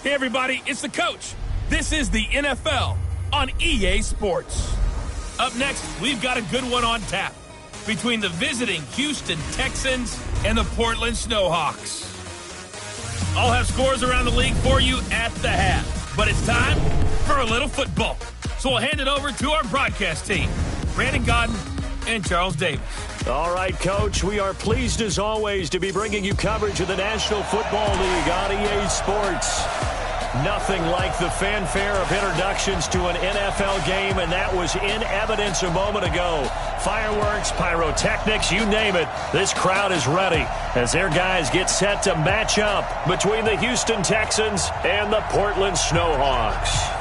Hey everybody, it's the coach. This is the NFL on EA Sports. Up next, we've got a good one on tap between the visiting Houston Texans and the Portland Snowhawks. I'll have scores around the league for you at the half, but it's time for a little football. So we'll hand it over to our broadcast team, Brandon Godden and Charles Davis. All right, Coach, we are pleased as always to be bringing you coverage of the National Football League on EA Sports. Nothing like the fanfare of introductions to an NFL game, and that was in evidence a moment ago. Fireworks, pyrotechnics, you name it. This crowd is ready as their guys get set to match up between the Houston Texans and the Portland Snowhawks.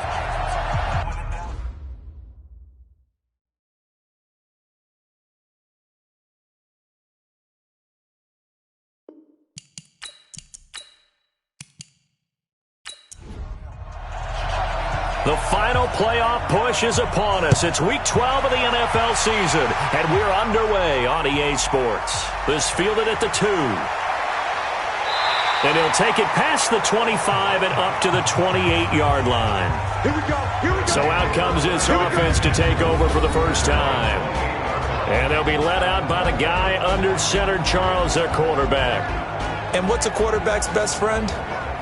The final playoff push is upon us. It's Week 12 of the NFL season, and we're underway on EA Sports. This fielded at the 2. And he'll take it past the 25 and up to the 28-yard line. Here we go. So out comes this offense to take over for the first time. And they'll be led out by the guy under center, Charles, their quarterback. And what's a quarterback's best friend?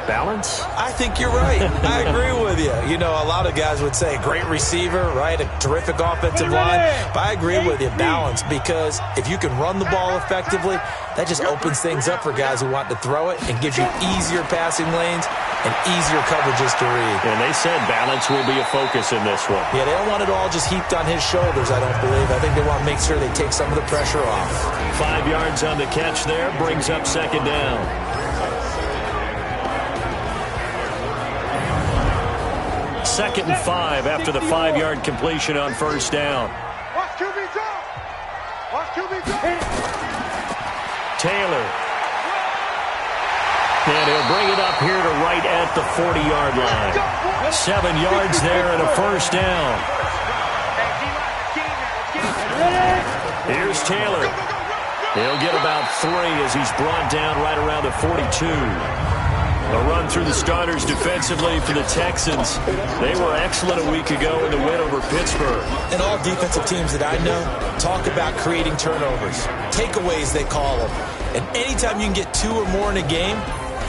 Balance? I think you're right. I agree with you. You know, a lot of guys would say great receiver, right? A terrific offensive line. But I agree with you, balance, because if you can run the ball effectively, that just opens things up for guys who want to throw it and gives you easier passing lanes and easier coverages to read. And they said balance will be a focus in this one. Yeah, they don't want it all just heaped on his shoulders, I don't believe. I think they want to make sure they take some of the pressure off. 5 yards on the catch there, brings up second down. Second and 5 after the 5-yard completion on first down. Watch QB drop. Watch QB drop. Taylor. And he'll bring it up here to right at the 40-yard line. 7 yards there and a first down. Here's Taylor. He'll get about 3 as he's brought down right around the 42. A run through the starters defensively for the Texans. They were excellent a week ago in the win over Pittsburgh. And all defensive teams that I know talk about creating turnovers. Takeaways, they call them. And anytime you can get 2 or more in a game,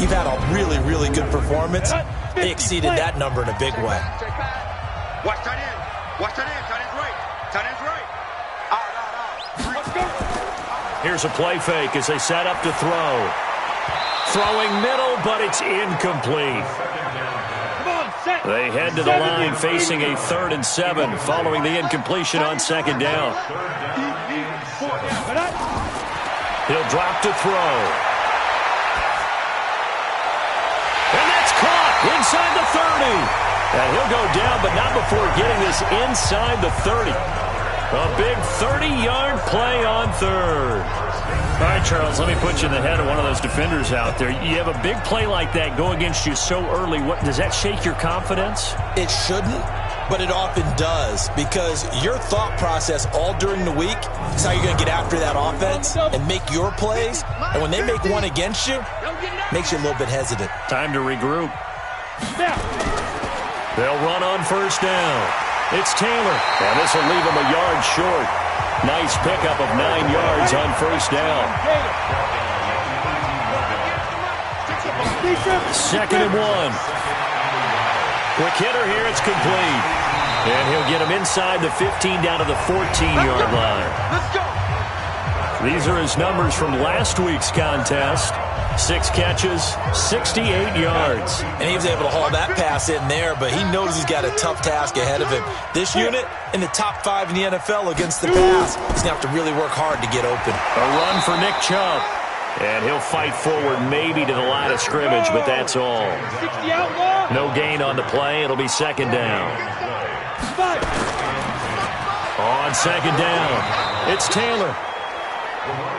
you've had a really, really good performance. They exceeded that number in a big way. Watch tight end. Watch tight end. Tight end's right. Tight end's right. Out. Let's go. Here's a play fake as they set up to throw. Throwing middle, but it's incomplete. They head to the line facing a 3rd and 7 following the incompletion on second down. He'll drop to throw. And that's caught inside the 30. And he'll go down, but not before getting this inside the 30. A big 30-yard play on third. All right, Charles, let me put you in the head of one of those defenders out there. You have a big play like that go against you so early. What does that shake your confidence? It shouldn't, but it often does, because your thought process all during the week is how you're going to get after that offense and make your plays. And when they make one against you, it makes you a little bit hesitant. Time to regroup. They'll run on first down. It's Taylor, and this will leave him a yard short. Nice pickup of 9 yards on first down. 2nd and 1. Quick hitter here, it's complete. And he'll get him inside the 15 down to the 14-yard line. Let's go. These are his numbers from last week's contest. 6 catches, 68 yards. And he was able to haul that pass in there, but he knows he's got a tough task ahead of him. This unit in the top 5 in the NFL against the pass. He's going to have to really work hard to get open. A run for Nick Chubb. And he'll fight forward maybe to the line of scrimmage, but that's all. No gain on the play. It'll be second down. On second down, it's Taylor.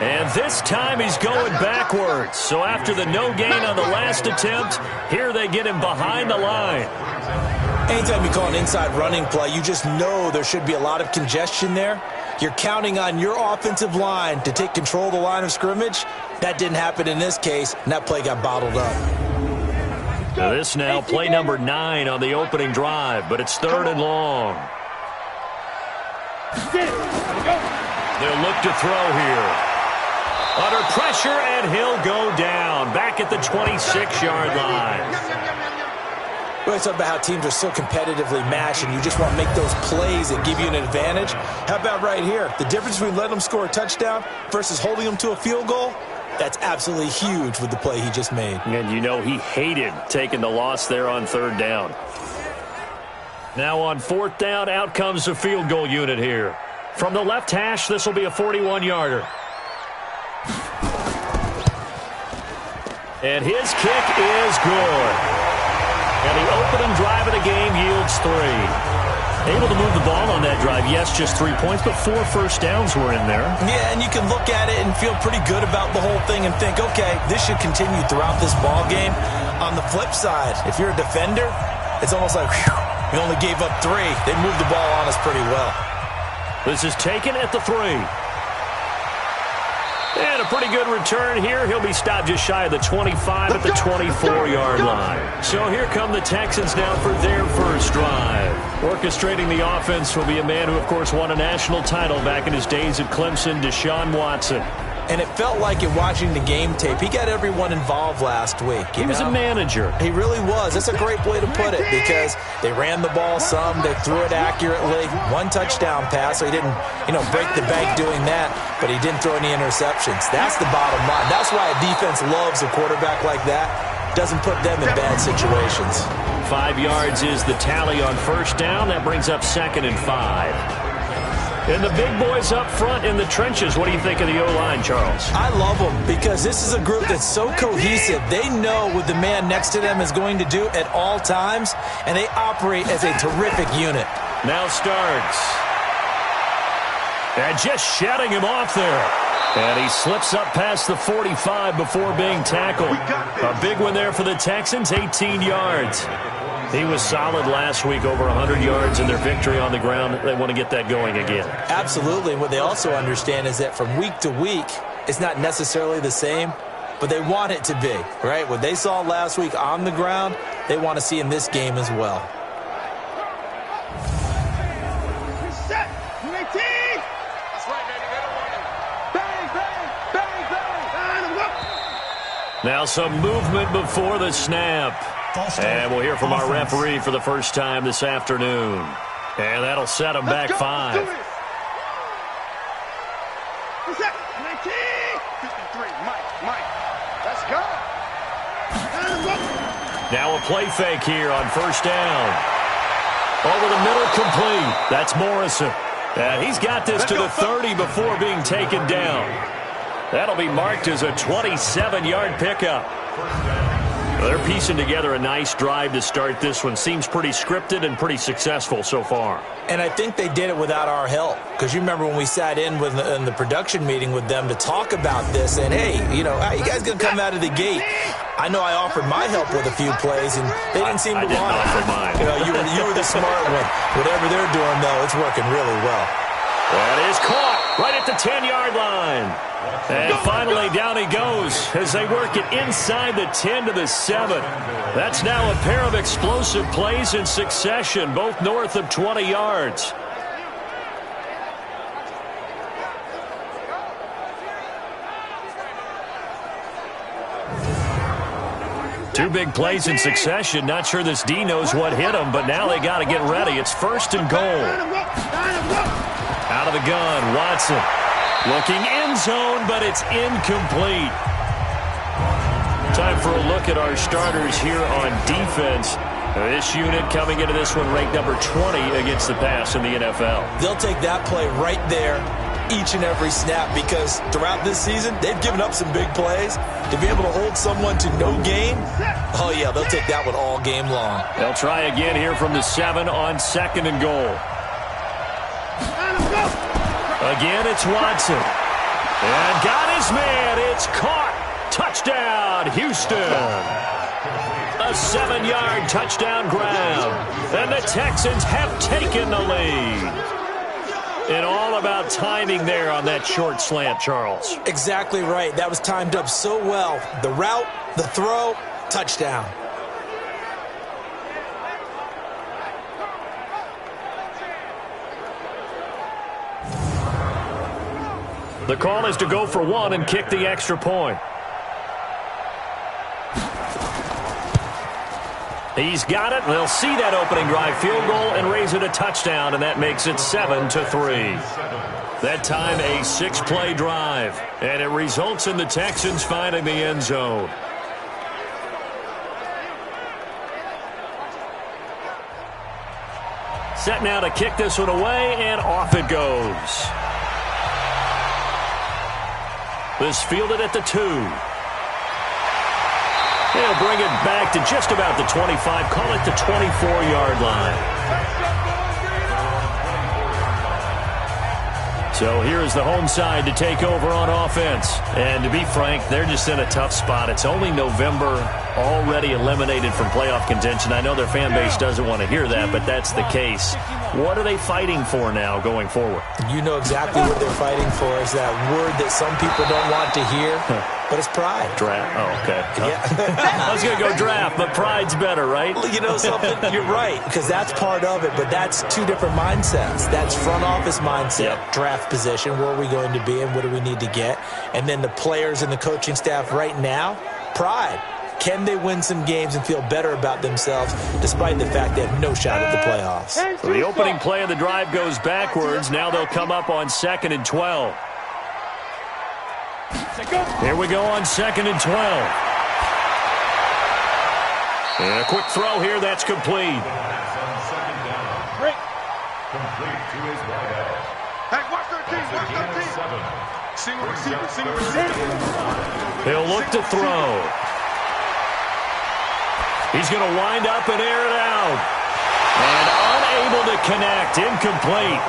And this time he's going backwards. So after the no gain on the last attempt, here they get him behind the line. Anytime you call an inside running play, you just know there should be a lot of congestion there. You're counting on your offensive line to take control of the line of scrimmage. That didn't happen in this case, and that play got bottled up. This now play number 9 on the opening drive, but it's 3rd and long. They'll look to throw here. Under pressure, and he'll go down. Back at the 26-yard line. We always talk about how teams are so competitively matched, and you just want to make those plays that give you an advantage. How about right here? The difference between letting them score a touchdown versus holding them to a field goal, that's absolutely huge with the play he just made. And you know he hated taking the loss there on 3rd down. Now on 4th down, out comes the field goal unit here. From the left hash, this will be a 41-yarder. And his kick is good. And the opening drive of the game yields 3. Able to move the ball on that drive. Yes, just 3 points, but 4 first downs were in there. Yeah, and you can look at it and feel pretty good about the whole thing and think, okay, this should continue throughout this ball game. On the flip side, if you're a defender, it's almost like, whew, we only gave up 3. They moved the ball on us pretty well. This is taken at the 3. And a pretty good return here. He'll be stopped just shy of the 25 at the 24-yard line. So here come the Texans now for their first drive. Orchestrating the offense will be a man who, of course, won a national title back in his days at Clemson, Deshaun Watson. And it felt like in watching the game tape, he got everyone involved last week. He was a manager. He really was. That's a great way to put it because they ran the ball some, they threw it accurately. 1 touchdown pass, so he didn't, break the bank doing that, but he didn't throw any interceptions. That's the bottom line. That's why a defense loves a quarterback like that. Doesn't put them in bad situations. 5 yards is the tally on first down. That brings up 2nd and 5. And the big boys up front in the trenches. What do you think of the O-line, Charles? I love them because this is a group that's so cohesive. They know what the man next to them is going to do at all times, and they operate as a terrific unit. Now starts. And just shutting him off there. And he slips up past the 45 before being tackled. A big one there for the Texans, 18 yards. He was solid last week, over 100 yards in their victory on the ground. They want to get that going again. Absolutely. And what they also understand is that from week to week, it's not necessarily the same, but they want it to be, right? What they saw last week on the ground, they want to see in this game as well. Set. UAT. That's right, baby. They don't want it. Bang, bang, bang, bang. Now some movement before the snap. And we'll hear from our referee for the first time this afternoon. And that'll set him back 5. 53, Mike. Let's go. Now a play fake here on first down. Over the middle, complete. That's Morrison. And he's got this to the 30 before being taken down. That'll be marked as a 27-yard pickup. They're piecing together a nice drive to start this one. Seems pretty scripted and pretty successful so far. And I think they did it without our help. Because you remember when we sat in the production meeting with them to talk about this. And, hey, how you guys going to come out of the gate? I know I offered my help with a few plays, and they didn't seem to want it. I didn't offer mine. You were the smart one. Whatever they're doing, though, it's working really well. That is caught right at the 10-yard line. And finally, down he goes as they work it inside the 10 to the 7. That's now a pair of explosive plays in succession, both north of 20 yards. Two big plays in succession. Not sure this D knows what hit him, but now they got to get ready. It's 1st and goal. Out of the gun, Watson. Looking end zone, but it's incomplete. Time for a look at our starters here on defense. This unit coming into this one ranked number 20 against the pass in the NFL. They'll take that play right there each and every snap because throughout this season, they've given up some big plays. To be able to hold someone to no gain, oh, yeah, they'll take that one all game long. They'll try again here from the 7 on 2nd and goal. Again, it's Watson. And got his man. It's caught. Touchdown, Houston. A 7-yard touchdown grab. And the Texans have taken the lead. And all about timing there on that short slant, Charles. Exactly right. That was timed up so well. The route, the throw, touchdown. The call is to go for one and kick the extra point. He's got it. They'll see that opening drive field goal and raise it a touchdown, and that makes it 7-3. That time a 6-play drive, and it results in the Texans finding the end zone. Set now to kick this one away, and off it goes. This fielded at the 2. They'll bring it back to just about the 25, call it the 24-yard line. So here is the home side to take over on offense. And to be frank, they're just in a tough spot. It's only November, already eliminated from playoff contention. I know their fan base doesn't want to hear that, but that's the case. What are they fighting for now going forward? You know exactly what they're fighting for is that word that some people don't want to hear, but it's pride. Draft. Oh, okay. Yeah. I was going to go draft, but pride's better, right? You know something? You're right, because that's part of it, but that's two different mindsets. That's front office mindset, draft position, where are we going to be and what do we need to get? And then the players and the coaching staff right now, pride. Can they win some games and feel better about themselves despite the fact they have no shot at the playoffs? So the opening play of the drive goes backwards. Now they'll come up on 2nd and 12. Here we go on 2nd and 12. And a quick throw here. That's complete. Complete to his wideout. Hey, watch their team, watch their team. Single receiver, single receiver. He'll look to throw. He's going to wind up and air it out. And unable to connect. Incomplete.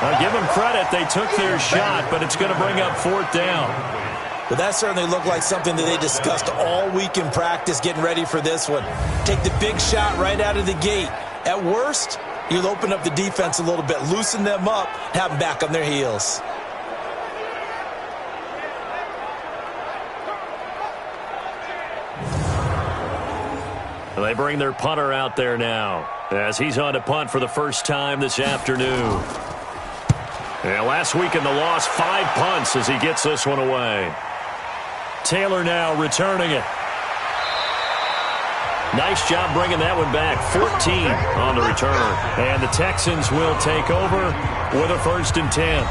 I'll give them credit. They took their shot, but it's going to bring up 4th down. Well, that certainly looked like something that they discussed all week in practice getting ready for this one. Take the big shot right out of the gate. At worst, you'll open up the defense a little bit, loosen them up, have them back on their heels. They bring their punter out there now as he's on to punt for the first time this afternoon. And last week in the loss, 5 punts as he gets this one away. Taylor now returning it. Nice job bringing that one back. 14 on the return. And the Texans will take over with a 1st and 10.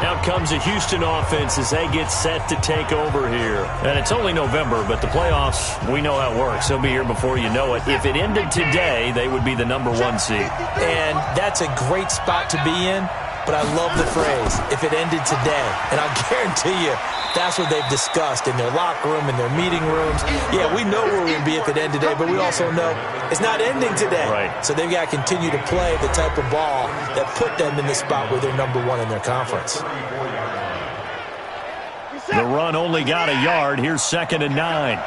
Out comes the Houston offense as they get set to take over here. And it's only November, but the playoffs, we know how it works. They'll be here before you know it. If it ended today, they would be the number 1 seed. And that's a great spot to be in, but I love the phrase, if it ended today. And I'll guarantee you, that's what they've discussed in their locker room, in their meeting rooms. Yeah, we know where we'll be if it ended today, but we also know it's not ending today. Right. So they've got to continue to play the type of ball that put them in the spot where they're number 1 in their conference. The run only got a yard. Here's 2nd and 9.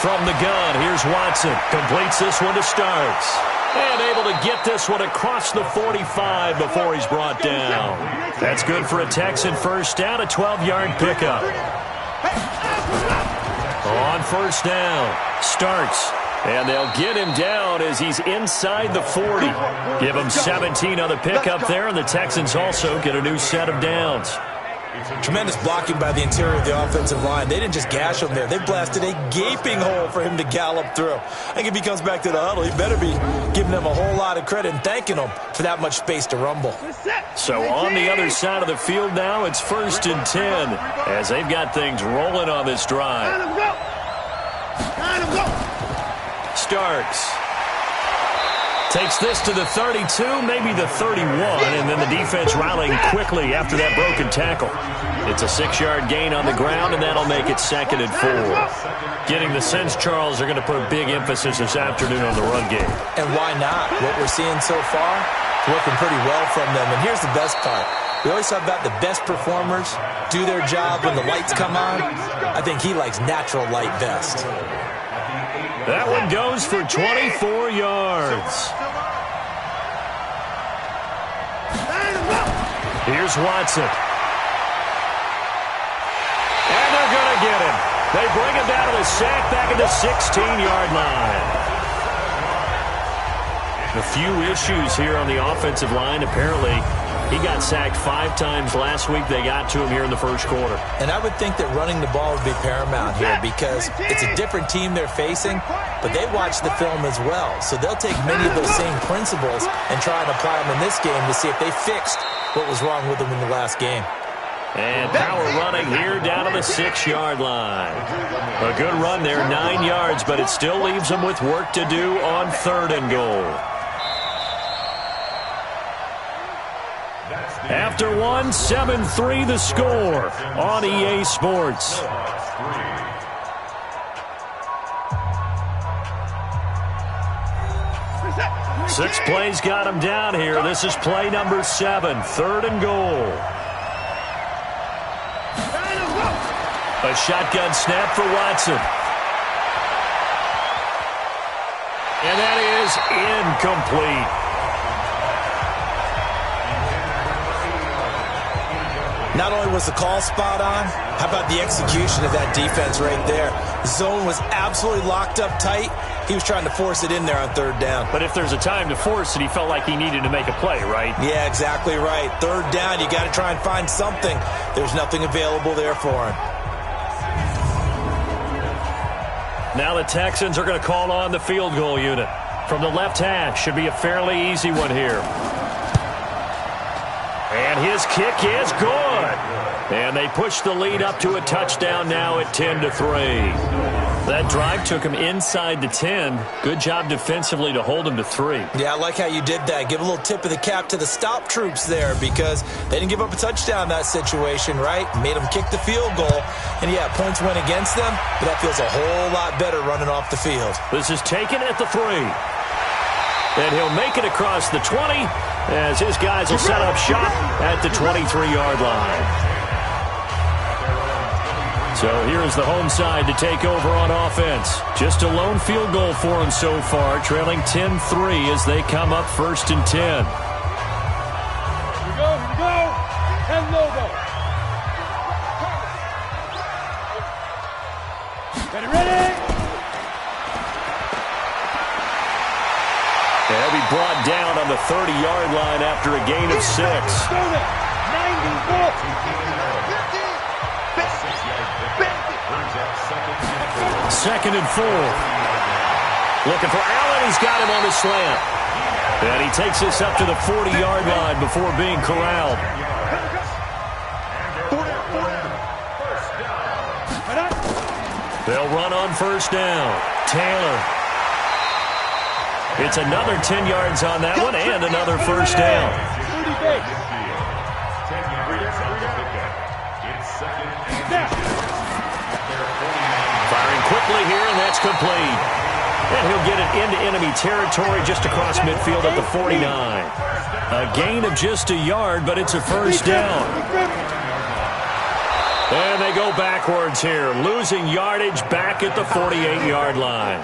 From the gun, here's Watson. Completes this one to Starks. And able to get this one across the 45 before he's brought down. That's good for a Texan first down, a 12-yard pickup. On 1st down, Starks. And they'll get him down as he's inside the 40. Give him 17 on the pickup there, and the Texans also get a new set of downs. Tremendous blocking by the interior of the offensive line. They didn't just gash him there. They blasted a gaping hole for him to gallop through. I think if he comes back to the huddle, he better be giving them a whole lot of credit and thanking them for that much space to rumble. So on the other side of the field now, it's 1st and 10 as they've got things rolling on this drive. Starks takes this to the 32, maybe the 31, and then the defense rallying quickly after that broken tackle. It's a 6-yard gain on the ground, and that'll make it 2nd and 4. Getting the sense, Charles, they're going to put a big emphasis this afternoon on the run game. And why not? What we're seeing so far is working pretty well from them. And here's the best part. We always talk about the best performers do their job when the lights come on. I think he likes natural light best. That one goes for 24 yards. Here's Watson. And they're going to get him. They bring him down to the sack back at the 16-yard line. A few issues here on the offensive line. Apparently, he got sacked 5 times last week. They got to him here in the first quarter. And I would think that running the ball would be paramount here because it's a different team they're facing, but they watch the film as well. So they'll take many of those same principles and try and apply them in this game to see if they fixed what was wrong with them in the last game. And power running here down to the 6-yard line. A good run there, 9 yards, but it still leaves them with work to do on 3rd and goal. After 1, 7-3 the score on EA Sports. Six plays got him down here. This is play number 7, 3rd and goal. A shotgun snap for Watson. And that is incomplete. Not only was the call spot on, how about the execution of that defense right there? The zone was absolutely locked up tight. He was trying to force it in there on 3rd down. But if there's a time to force it, he felt like he needed to make a play, right? Yeah, exactly right. 3rd down, you got to try and find something. There's nothing available there for him. Now the Texans are going to call on the field goal unit. From the left hash, should be a fairly easy one here. And his kick is good. And they push the lead up to a touchdown now at 10-3. That drive took him inside the 10. Good job defensively to hold him to 3. Yeah, I like how you did that. Give a little tip of the cap to the stop troops there because they didn't give up a touchdown in that situation, right? Made them kick the field goal. And, yeah, points went against them, but that feels a whole lot better running off the field. This is taken at the 3. And he'll make it across the 20 as his guys will set up shop at the 23-yard line. So here's the home side to take over on offense. Just a lone field goal for them so far, trailing 10-3 as they come up 1st and 10. Here we go, and logo. Ready? They'll be brought down on the 30-yard line after a gain of 6. 2nd and 4. Looking for Allen. He's got him on the slant. And he takes this up to the 40-yard line before being corralled. They'll run on 1st down. Taylor. It's another 10 yards on that one and another 1st down. Firing quickly here, and that's complete. And he'll get it into enemy territory just across midfield at the 49. A gain of just a yard, but it's a 1st down. And they go backwards here, losing yardage back at the 48-yard line.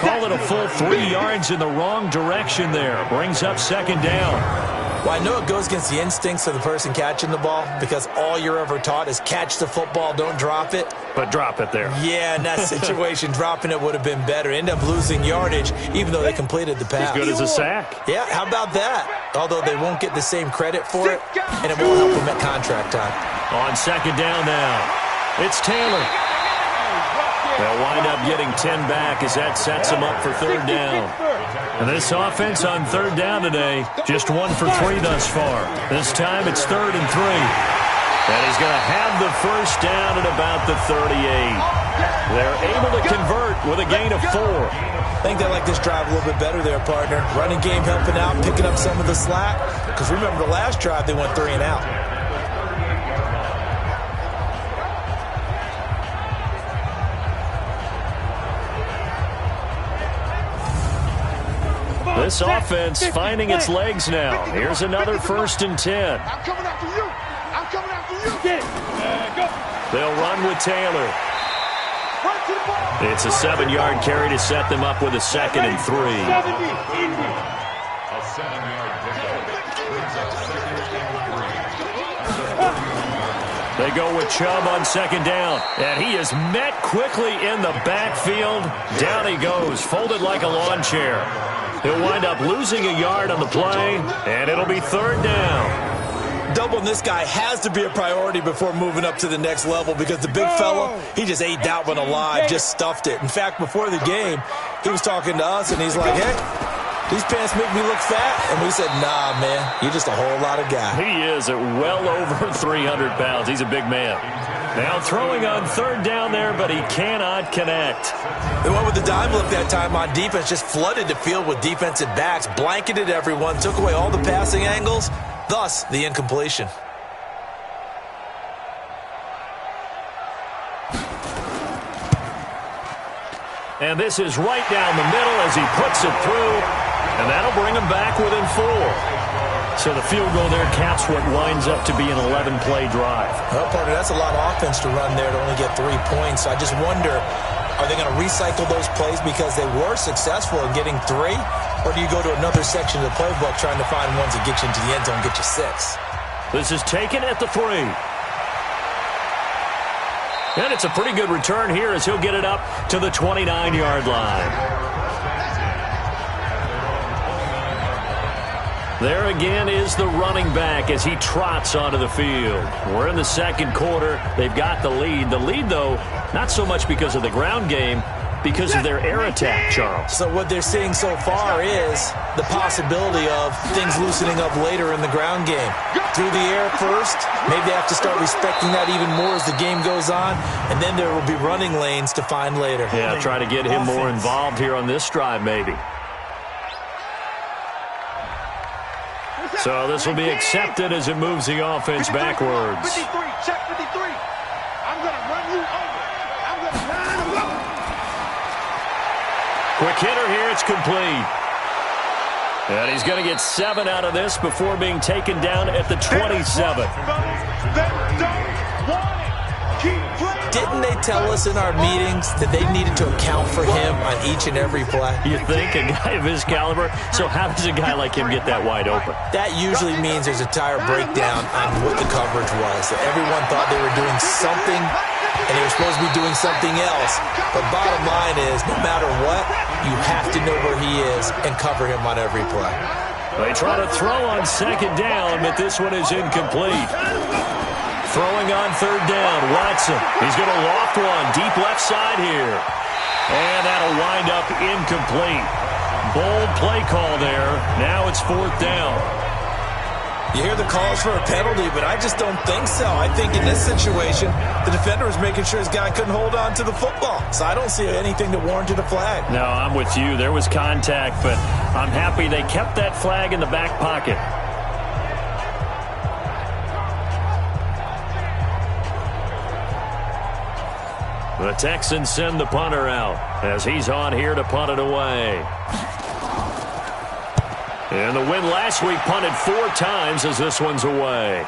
Call it a full 3 yards in the wrong direction there. Brings up 2nd down. Well, I know it goes against the instincts of the person catching the ball because all you're ever taught is catch the football, don't drop it. But drop it there. Yeah, in that situation, dropping it would have been better. End up losing yardage, even though they completed the pass. As good as a sack. Yeah, how about that? Although they won't get the same credit for it, and it won't help them at contract time. On 2nd down now, it's Taylor. They'll wind up getting 10 back as that sets them up for 3rd down. And this offense on 3rd down today, just 1 for 3 thus far. This time it's 3rd and 3. And he's going to have the 1st down at about the 38. They're able to convert with a gain of 4. I think they like this drive a little bit better there, partner. Running game helping out, picking up some of the slack. Because remember the last drive, they went 3 and out. This offense finding its legs now. Here's another 1st and 10. I'm coming after you. I'm coming after you. Get it. Go. They'll run with Taylor. It's a 7-yard carry to set them up with a 2nd and 3. 70. A 7-yard pickup brings up 2nd and 3. They go with Chubb on 2nd down. And he is met quickly in the backfield. Down he goes, folded like a lawn chair. He'll wind up losing a yard on the play, and it'll be third down. Doubling this guy has to be a priority before moving up to the next level because the big fella, he just ate that one alive, just stuffed it. In fact, before the game, he was talking to us, and he's like, hey, these pants make me look fat. And we said, nah, man, you're just a whole lot of guy. He is at well over 300 pounds. He's a big man. Now throwing on third down there, but he cannot connect. They went with the dime look that time on defense, just flooded the field with defensive backs, blanketed everyone, took away all the passing angles, thus the incompletion. And this is right down the middle as he puts it through, and that'll bring him back within 4. So the field goal there caps what winds up to be an 11-play drive. Well, partner, that's a lot of offense to run there to only get 3 points. So I just wonder, are they going to recycle those plays because they were successful in getting 3? Or do you go to another section of the playbook trying to find ones that get you into the end zone and get you 6? This is taken at the 3. And it's a pretty good return here as he'll get it up to the 29-yard line. There again is the running back as he trots onto the field. We're in the second quarter. They've got the lead. The lead, though, not so much because of the ground game, because of their air attack, Charles. So what they're seeing so far is the possibility of things loosening up later in the ground game. Through the air first, maybe they have to start respecting that even more as the game goes on, and then there will be running lanes to find later. Yeah, try to get him more involved here on this drive, maybe. So this will be accepted as it moves the offense backwards. 53, check 53. I'm going to run you over. I'm going to line him up. Quick hitter here, it's complete. And he's going to get 7 out of this before being taken down at the 27. Didn't they tell us in our meetings that they needed to account for him on each and every play? You think? A guy of his caliber? So how does a guy like him get that wide open? That usually means there's a tire breakdown on what the coverage was. That everyone thought they were doing something, and they were supposed to be doing something else. But bottom line is, no matter what, you have to know where he is and cover him on every play. They try to throw on second down, but this one is incomplete. Throwing on third down, Watson. He's going to loft one deep left side here. And that'll wind up incomplete. Bold play call there. Now it's fourth down. You hear the calls for a penalty, but I just don't think so. I think in this situation, the defender was making sure his guy couldn't hold on to the football. So I don't see anything that warranted a flag. No, I'm with you. There was contact, but I'm happy they kept that flag in the back pocket. The Texans send the punter out as he's on here to punt it away. And the win last week punted 4 times as this one's away.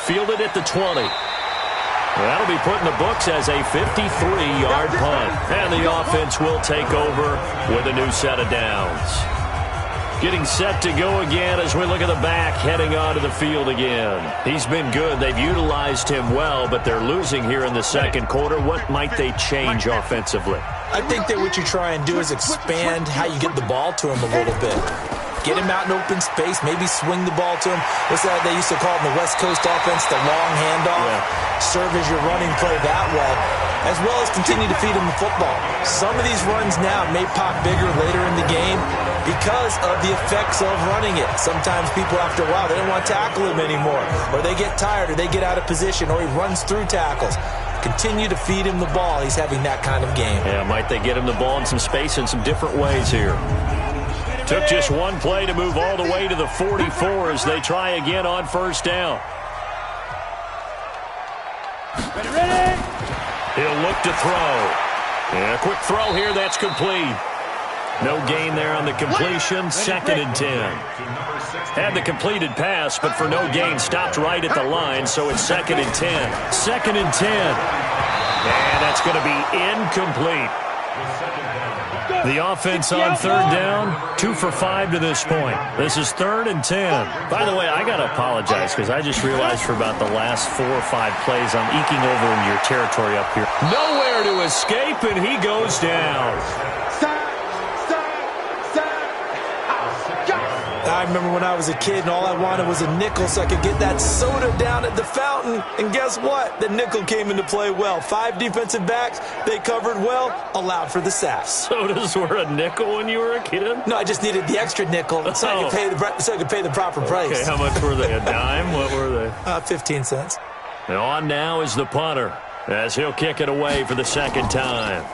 Fielded at the 20. That'll be put in the books as a 53-yard punt. And the offense will take over with a new set of downs. Getting set to go again as we look at the back heading onto the field again. He's been good. They've utilized him well, but they're losing here in the second quarter. What might they change offensively? I think that what you try and do is expand how you get the ball to him a little bit. Get him out in open space, maybe swing the ball to him. What's that they used to call it in the West Coast offense, the long handoff? Yeah. Serve as your running play that way, as well as continue to feed him the football. Some of these runs now may pop bigger later in the game because of the effects of running it. Sometimes people, after a while, they don't want to tackle him anymore, or they get tired, or they get out of position, or he runs through tackles. Continue to feed him the ball. He's having that kind of game. Yeah, might they get him the ball in some space in some different ways here. Took just one play to move all the way to the 44 as they try again on first down. Ready? He'll look to throw. And a quick throw here, that's complete. No gain there on the completion, second and 10. Had the completed pass, but for no gain, stopped right at the line, so it's second and 10. Second and 10. And that's going to be incomplete. The offense on third down, 2 for 5 to this point. This is third and 10. By the way, I got to apologize because I just realized for about the last 4 or 5 plays, I'm eking over in your territory up here. Nowhere to escape, and he goes down. I remember when I was a kid and all I wanted was a nickel so I could get that soda down at the fountain. And guess what? The nickel came into play well. 5 defensive backs, they covered well, allowed for the sacks. Sodas were a nickel when you were a kid? No, I just needed the extra nickel so I could pay the proper price. Okay, how much were they? A dime? What were they? 15 cents. And on now is the punter, as he'll kick it away for the second time.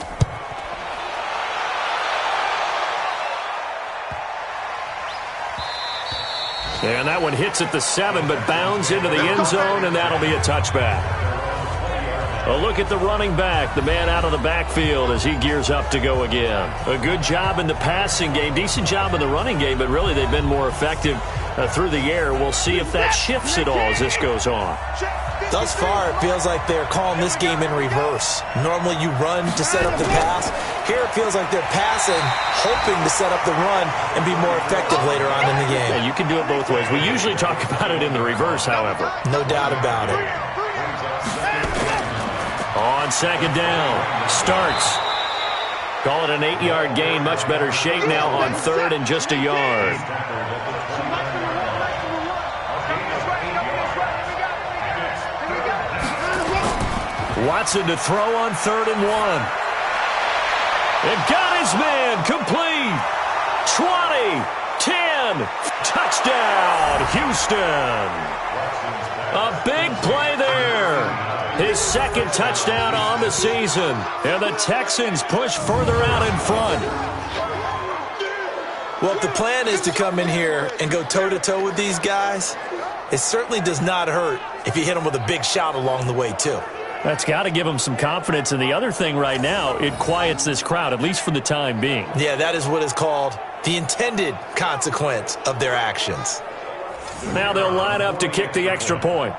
And that one hits at the 7, but bounds into the end zone, and that'll be a touchback. A look at the running back, the man out of the backfield as he gears up to go again. A good job in the passing game, decent job in the running game, but really they've been more effective through the air. We'll see if that shifts at all as this goes on. Thus far, it feels like they're calling this game in reverse. Normally you run to set up the pass. Here it feels like they're passing, hoping to set up the run and be more effective later on in the game. Yeah, you can do it both ways. We usually talk about it in the reverse, however. No doubt about it. On second down, starts. Call it an 8-yard gain, much better shape now on third and just a yard. Watson to throw on 3rd and 1. And got his man complete. 20, 10, touchdown, Houston. A big play there. His second touchdown on the season. And the Texans push further out in front. Well, if the plan is to come in here and go toe-to-toe with these guys, it certainly does not hurt if you hit them with a big shot along the way, too. That's got to give them some confidence. And the other thing right now, it quiets this crowd, at least for the time being. Yeah, that is what is called the intended consequence of their actions. Now they'll line up to kick the extra point.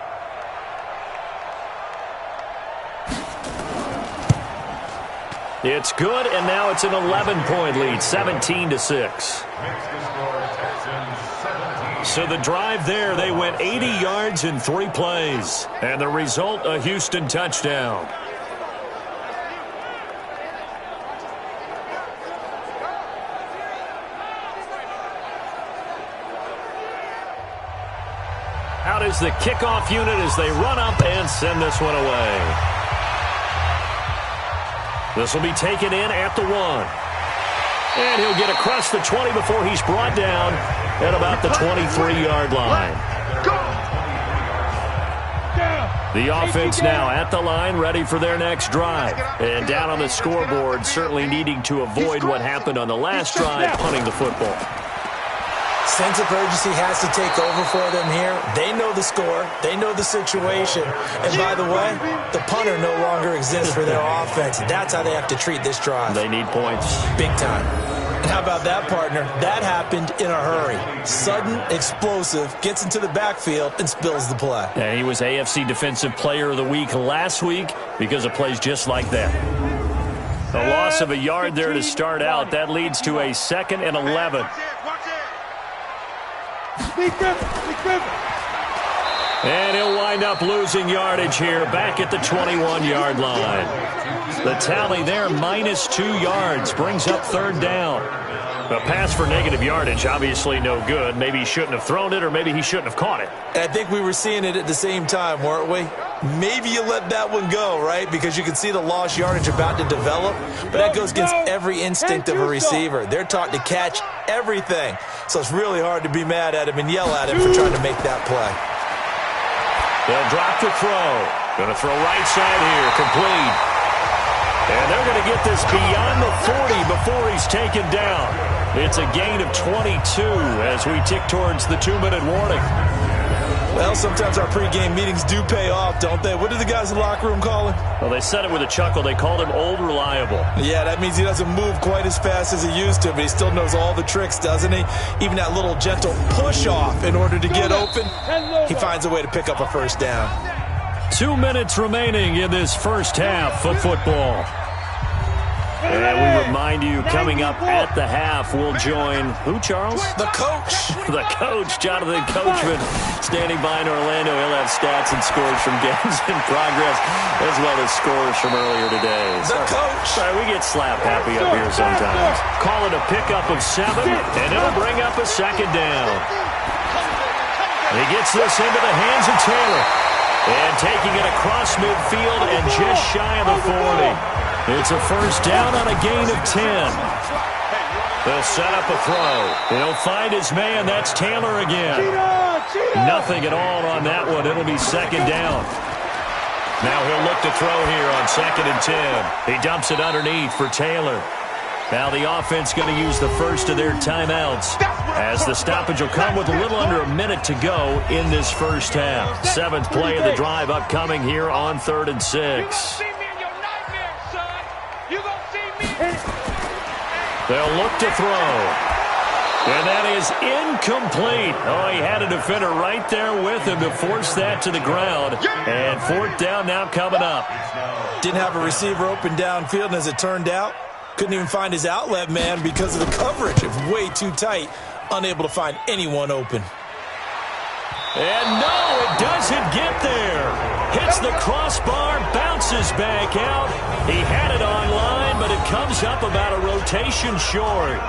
It's good, and now it's an 11-point lead, 17-6. So the drive there, they went 80 yards in 3 plays. And the result, a Houston touchdown. Out is the kickoff unit as they run up and send this one away. This will be taken in at the 1. And he'll get across the 20 before he's brought down at about the 23-yard line. The offense now at the line, ready for their next drive. And down on the scoreboard, certainly needing to avoid what happened on the last drive, punting the football. Sense of urgency has to take over for them here. They know the score. They know the situation. And by the way, the punter no longer exists for their offense. That's how they have to treat this drive. They need points. Big time. And how about that, partner? That happened in a hurry. Sudden, explosive, gets into the backfield and spills the play. And he was AFC Defensive Player of the Week last week because of plays just like that. A loss of a yard there to start out. That leads to a 2nd and 11. And he'll wind up losing yardage here back at the 21-yard line. The tally there, -2 yards, brings up 3rd down. A pass for negative yardage, obviously no good. Maybe he shouldn't have thrown it, or maybe he shouldn't have caught it. I think we were seeing it at the same time, weren't we? Maybe you let that one go, right? Because you can see the lost yardage about to develop. But that goes against every instinct of a receiver. They're taught to catch everything. So it's really hard to be mad at him and yell at him for trying to make that play. They'll drop the throw. Going to throw right side here, complete. And they're going to get this beyond the 40 before he's taken down. It's a gain of 22 as we tick towards the 2-minute warning. Well, sometimes our pregame meetings do pay off, don't they? What do the guys in the locker room call him? Well, they said it with a chuckle. They called him Old Reliable. Yeah, that means he doesn't move quite as fast as he used to, but he still knows all the tricks, doesn't he? Even that little gentle push-off in order to get open, he finds a way to pick up a first down. 2 minutes remaining in this first half of football. And we remind you, coming up at the half, we'll join who, Charles? The coach. The coach, Jonathan Coachman, standing by in Orlando. He'll have stats and scores from games in progress, as well as scores from earlier today. The coach. Sorry, we get slap happy up here sometimes. Call it a pickup of 7, and it'll bring up a second down. He gets this into the hands of Taylor. And taking it across midfield and just shy of the 40. It's a first down on a gain of 10. They'll set up a throw. He'll find his man. That's Taylor again. Nothing at all on that one. It'll be second down. Now he'll look to throw here on 2nd and 10. He dumps it underneath for Taylor. Now the offense going to use the first of their timeouts, as the stoppage will come with a little under a minute to go in this first half. 7th play of the drive upcoming here on 3rd and 6. They'll look to throw. And that is incomplete. Oh, he had a defender right there with him to force that to the ground. And 4th down now coming up. Didn't have a receiver open downfield, and as it turned out, couldn't even find his outlet man because of the coverage. It was way too tight. Unable to find anyone open. And no, it doesn't get there. Hits the crossbar, bounces back out. He had it online, but it comes up about a rotation short.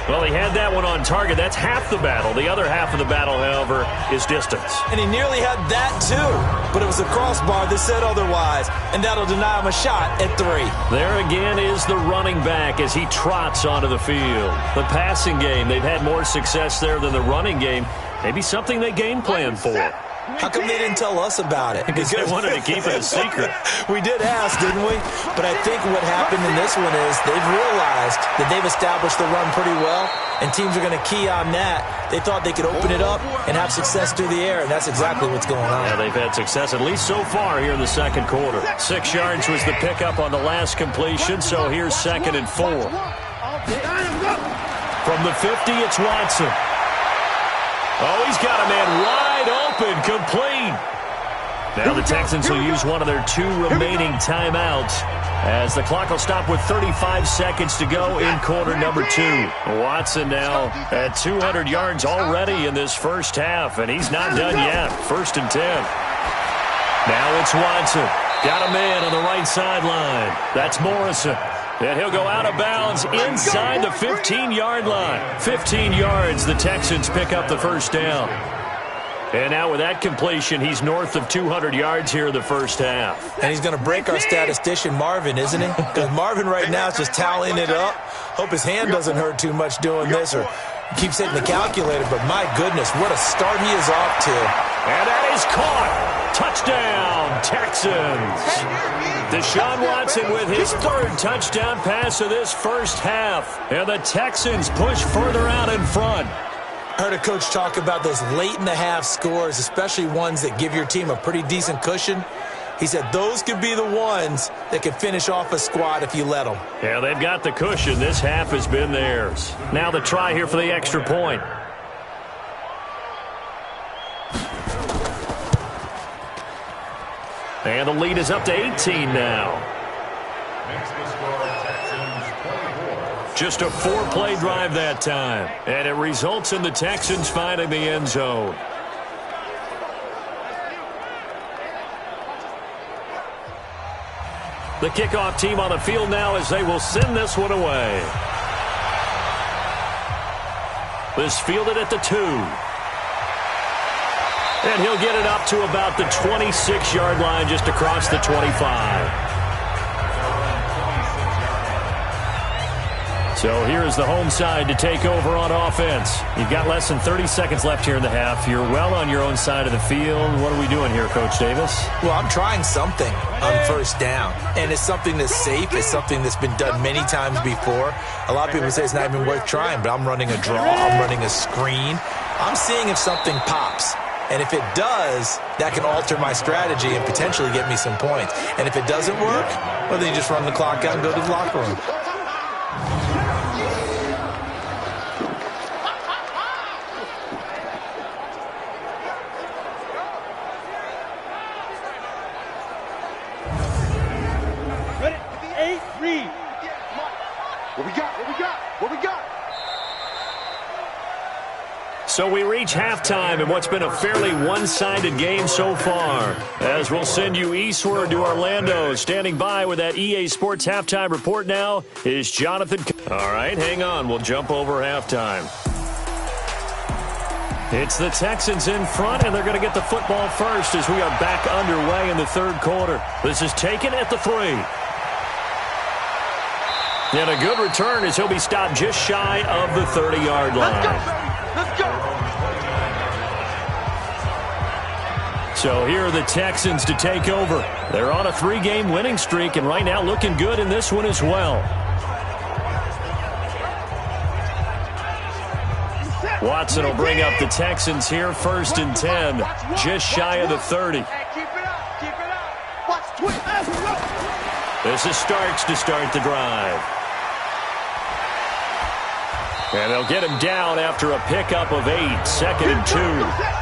Well, he had that one on target. That's half the battle. The other half of the battle, however, is distance. And he nearly had that, too. But it was a crossbar that said otherwise, and that'll deny him a shot at 3. There again is the running back as he trots onto the field. The passing game, they've had more success there than the running game. Maybe something they game plan for. How come they didn't tell us about it? Because they wanted to keep it a secret. We did ask, didn't we? But I think what happened in this one is they've realized that they've established the run pretty well, and teams are going to key on that. They thought they could open it up and have success through the air, and that's exactly what's going on. Yeah, they've had success, at least so far here in the second quarter. 6 yards was the pickup on the last completion, so here's 2nd and 4. From the 50, it's Watson. Oh, he's got a man wide open, complete. Now the Texans will use one of their 2 remaining timeouts as the clock will stop with 35 seconds to go in quarter number 2. Watson now at 200 yards already in this first half, and he's not done yet. 1st and 10. Now it's Watson. Got a man on the right sideline. That's Morrison. And he'll go out of bounds inside the 15-yard line. 15 yards, the Texans pick up the first down. And now with that completion, he's north of 200 yards here in the first half. And he's going to break our statistician, Marvin, isn't he? Because Marvin right now is just tallying it up. Hope his hand doesn't hurt too much doing this, or he keeps hitting the calculator. But my goodness, what a start he is off to. And that is caught. Touchdown, Texans. Deshaun Watson with his 3rd touchdown pass of this first half. And the Texans push further out in front. I heard a coach talk about those late-in-the-half scores, especially ones that give your team a pretty decent cushion. He said those could be the ones that can finish off a squad if you let them. Yeah, they've got the cushion. This half has been theirs. Now the try here for the extra point. And the lead is up to 18 now. Makes the score Texans 24. Just a 4-play drive that time. And it results in the Texans finding the end zone. The kickoff team on the field now as they will send this one away. This fielded at the 2. And he'll get it up to about the 26-yard line, just across the 25. So here's the home side to take over on offense. You've got less than 30 seconds left here in the half. You're well on your own side of the field. What are we doing here, Coach Davis? Well, I'm trying something on first down. And it's something that's safe. It's something that's been done many times before. A lot of people say it's not even worth trying, but I'm running a draw. I'm running a screen. I'm seeing if something pops. And if it does, that can alter my strategy and potentially get me some points. And if it doesn't work, well, then you just run the clock out and go to the locker room. So we reach halftime in what's been a fairly one-sided game so far. As we'll send you eastward to Orlando. Standing by with that EA Sports halftime report now is Jonathan. All right, hang on. We'll jump over halftime. It's the Texans in front, and they're going to get the football first as we are back underway in the third quarter. This is taken at the 3. And a good return as he'll be stopped just shy of the 30-yard line. Let's go. So here are the Texans to take over. They're on a 3-game winning streak, and right now looking good in this one as well. Watson will bring up the Texans here, 1st and 10, just shy of the 30. This is Starks to start the drive. And they'll get him down after a pickup of 8, 2nd and 2.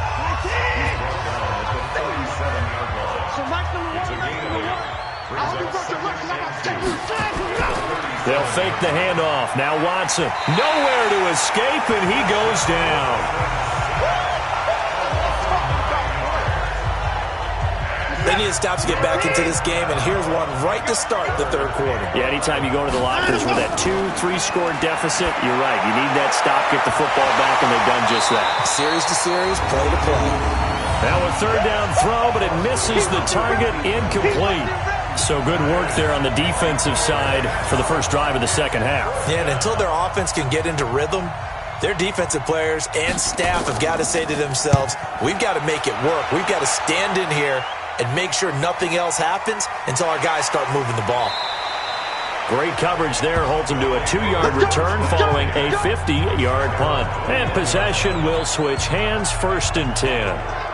They'll fake the handoff. Now Watson. Nowhere to escape, and he goes down. They need to stop to get back into this game, and here's one right to start the third quarter. Yeah, anytime you go into the lockers with that 2-3 score deficit, you're right. You need that stop, get the football back, and they've done just that. Series to series, play to play. Now a 3rd down throw, but it misses the target, incomplete. So good work there on the defensive side for the first drive of the second half. Yeah, and until their offense can get into rhythm, their defensive players and staff have got to say to themselves, we've got to make it work. We've got to stand in here and make sure nothing else happens until our guys start moving the ball. Great coverage there, holds him to a 2-yard return following a 50-yard punt. And possession will switch hands, 1st and 10.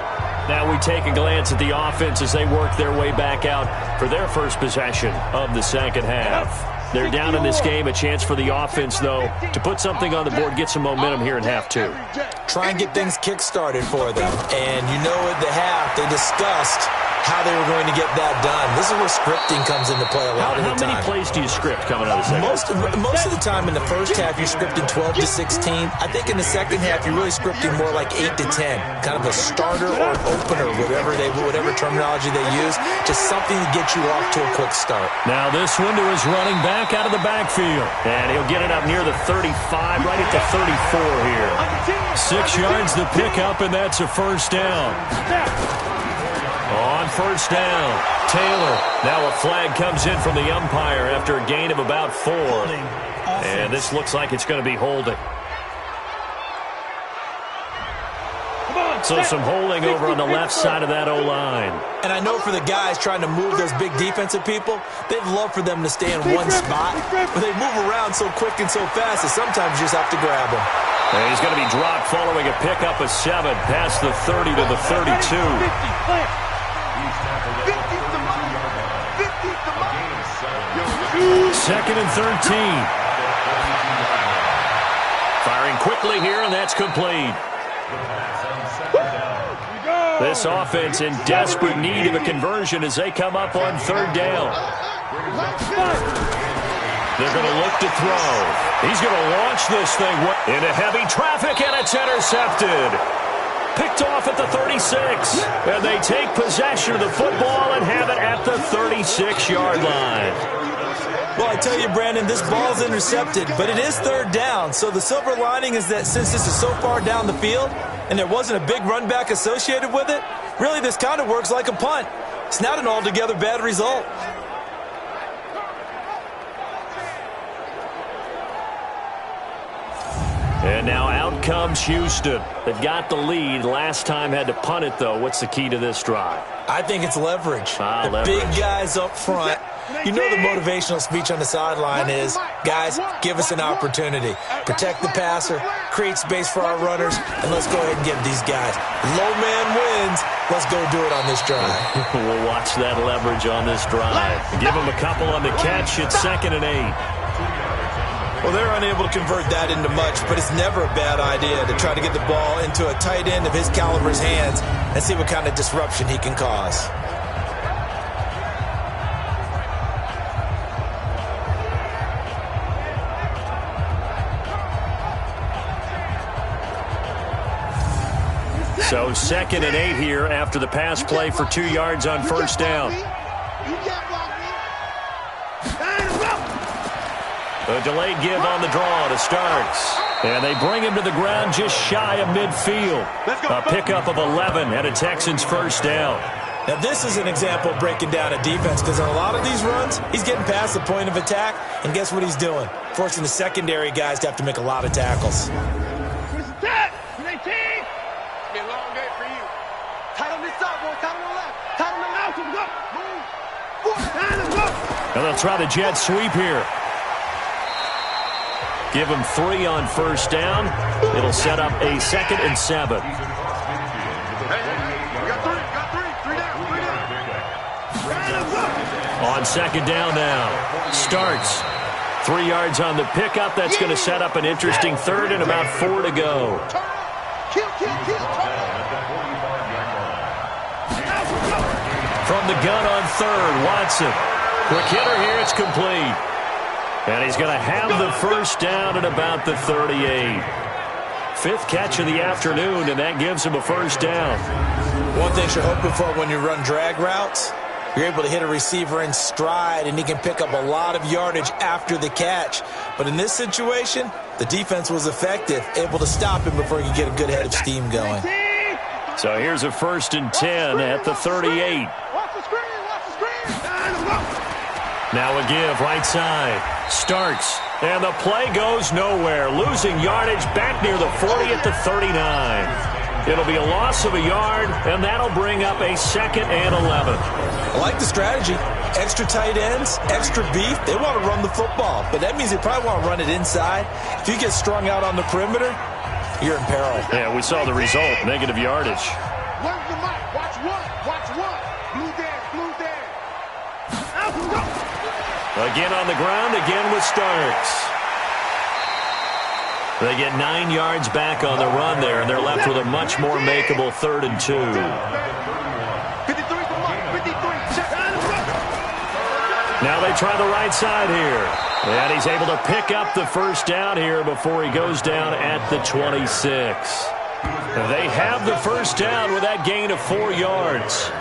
Now we take a glance at the offense as they work their way back out for their first possession of the second half. They're down in this game. A chance for the offense, though, to put something on the board, get some momentum here in half 2. Try and get things kick-started for them. And you know at the half, they discussed how they were going to get that done. This is where scripting comes into play a lot of the time. How many plays do you script coming out of the second half? Most of the time in the first half, you're scripting 12 to 16. I think in the second half, you're really scripting more like 8 to 10. Kind of a starter or an opener, whatever terminology they use. Just something to get you off to a quick start. Now this one to his running back out of the backfield. And he'll get it up near the 35, right at the 34 here. 6 yards the pickup, and that's a 1st down. On 1st down, Taylor. Now a flag comes in from the umpire after a gain of about 4. And this looks like it's going to be holding. So some holding over on the left side of that O-line. And I know for the guys trying to move those big defensive people, they'd love for them to stay in one spot. But they move around so quick and so fast that sometimes you just have to grab them. And he's going to be dropped following a pickup of 7 past the 30 to the 32. 2nd and 13. Firing quickly here, and that's complete. This offense in desperate need of a conversion as they come up on 3rd down. They're going to look to throw. He's going to launch this thing into heavy traffic, and it's intercepted. Picked off at the 36. And they take possession of the football and have it at the 36-yard line. Well, I tell you, Brandon, this ball's intercepted, but it is 3rd down. So the silver lining is that since this is so far down the field and there wasn't a big run back associated with it, really this kind of works like a punt. It's not an altogether bad result. And now out comes Houston. They've got the lead. Last time had to punt it, though. What's the key to this drive? I think it's leverage. Leverage. Big guys up front. You know the motivational speech on the sideline is, guys, give us an opportunity. Protect the passer, create space for our runners, and let's go ahead and get these guys. Low man wins. Let's go do it on this drive. We'll watch that leverage on this drive. Give them a couple on the catch. It's 2nd and 8. Well, they're unable to convert that into much, but it's never a bad idea to try to get the ball into a tight end of his caliber's hands and see what kind of disruption he can cause. So 2nd and 8 here after the pass play for 2 yards on first down. A delayed give on the draw to Starks. And they bring him to the ground just shy of midfield. A pickup of 11 and a Texans first down. Now, this is an example of breaking down a defense because on a lot of these runs, he's getting past the point of attack, and guess what he's doing? Forcing the secondary guys to have to make a lot of tackles. And they'll try the jet sweep here. Give him 3 on first down. It'll set up a 2nd and 7. On 2nd down now. Starks. 3 yards on the pickup. That's going to set up an interesting 3rd and about 4 to go. From the gun on 3rd, Watson. Quick hitter here, it's complete. And he's going to have the first down at about the 38. 5th catch of the afternoon, and that gives him a first down. One thing you're hoping for when you run drag routes, you're able to hit a receiver in stride, and he can pick up a lot of yardage after the catch. But in this situation, the defense was effective, able to stop him before he could get a good head of steam going. So here's a 1st and 10 at the 38. Now a give right side. Starks. And the play goes nowhere. Losing yardage back near the 40 at the 39. It'll be a loss of a yard, and that'll bring up a 2nd and 11. I like the strategy. Extra tight ends, extra beef. They want to run the football, but that means they probably want to run it inside. If you get strung out on the perimeter, you're in peril. Yeah, we saw the result. Negative yardage. Where's the mic? Watch one. Watch one. Blue there. Blue there. Out we go. Again on the ground, again with Starks. They get 9 yards back on the run there, and they're left with a much more makeable 3rd and 2. 53 for Mike. 53. Now they try the right side here. And he's able to pick up the first down here before he goes down at the 26. They have the first down with that gain of 4 yards.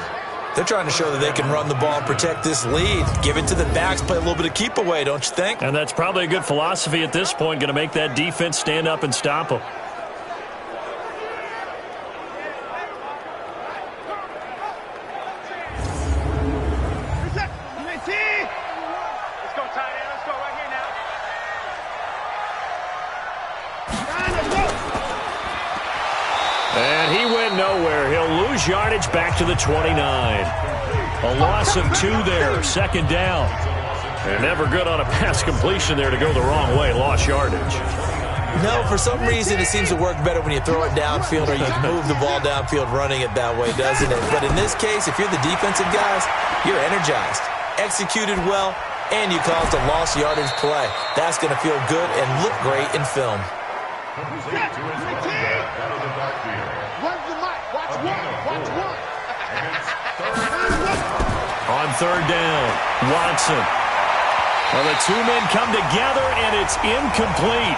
They're trying to show that they can run the ball and protect this lead. Give it to the backs, play a little bit of keep away, don't you think? And that's probably a good philosophy at this point, going to make that defense stand up and stop them. Let's go, tight end. Let's go right here now. And he went nowhere. He'll lose yardage back to the 29. A loss of 2 there, 2nd down. And never good on a pass completion there to go the wrong way. Lost yardage. No, for some reason it seems to work better when you throw it downfield or you can move the ball downfield running it that way, doesn't it? But in this case, if you're the defensive guys, you're energized, executed well, and you caused a lost yardage play. That's going to feel good and look great in film. Where's the mic? Watch one. Watch one. On 3rd down, Watson. Well, the 2 men come together, and it's incomplete.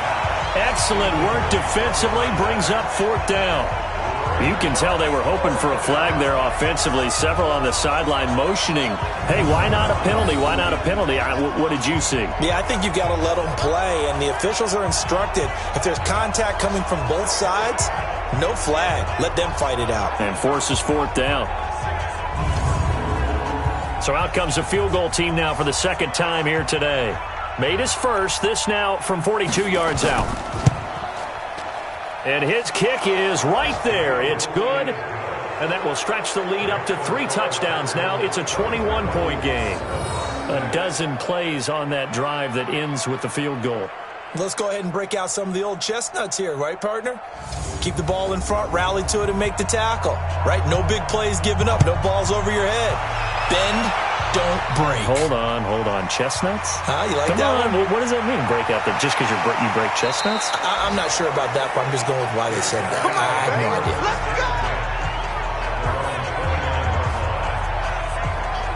Excellent work defensively, brings up 4th down. You can tell they were hoping for a flag there offensively. Several on the sideline motioning, hey, why not a penalty? Why not a penalty? What did you see? Yeah, I think you've got to let them play, and the officials are instructed. If there's contact coming from both sides, no flag. Let them fight it out. And forces 4th down. So out comes a field goal team now for the 2nd time here today. Made his first, this now from 42 yards out. And his kick is right there. It's good. And that will stretch the lead up to 3 touchdowns now. It's a 21-point game. A dozen plays on that drive that ends with the field goal. Let's go ahead and break out some of the old chestnuts here, right, partner? Keep the ball in front, rally to it, and make the tackle, right? No big plays given up, no balls over your head. Bend, don't break. Hold on. Chestnuts? Huh? You like Come that on. one? What does that mean, break out there? Just because you break chestnuts? I'm not sure about that, but I'm just going with why they said that. I have no idea.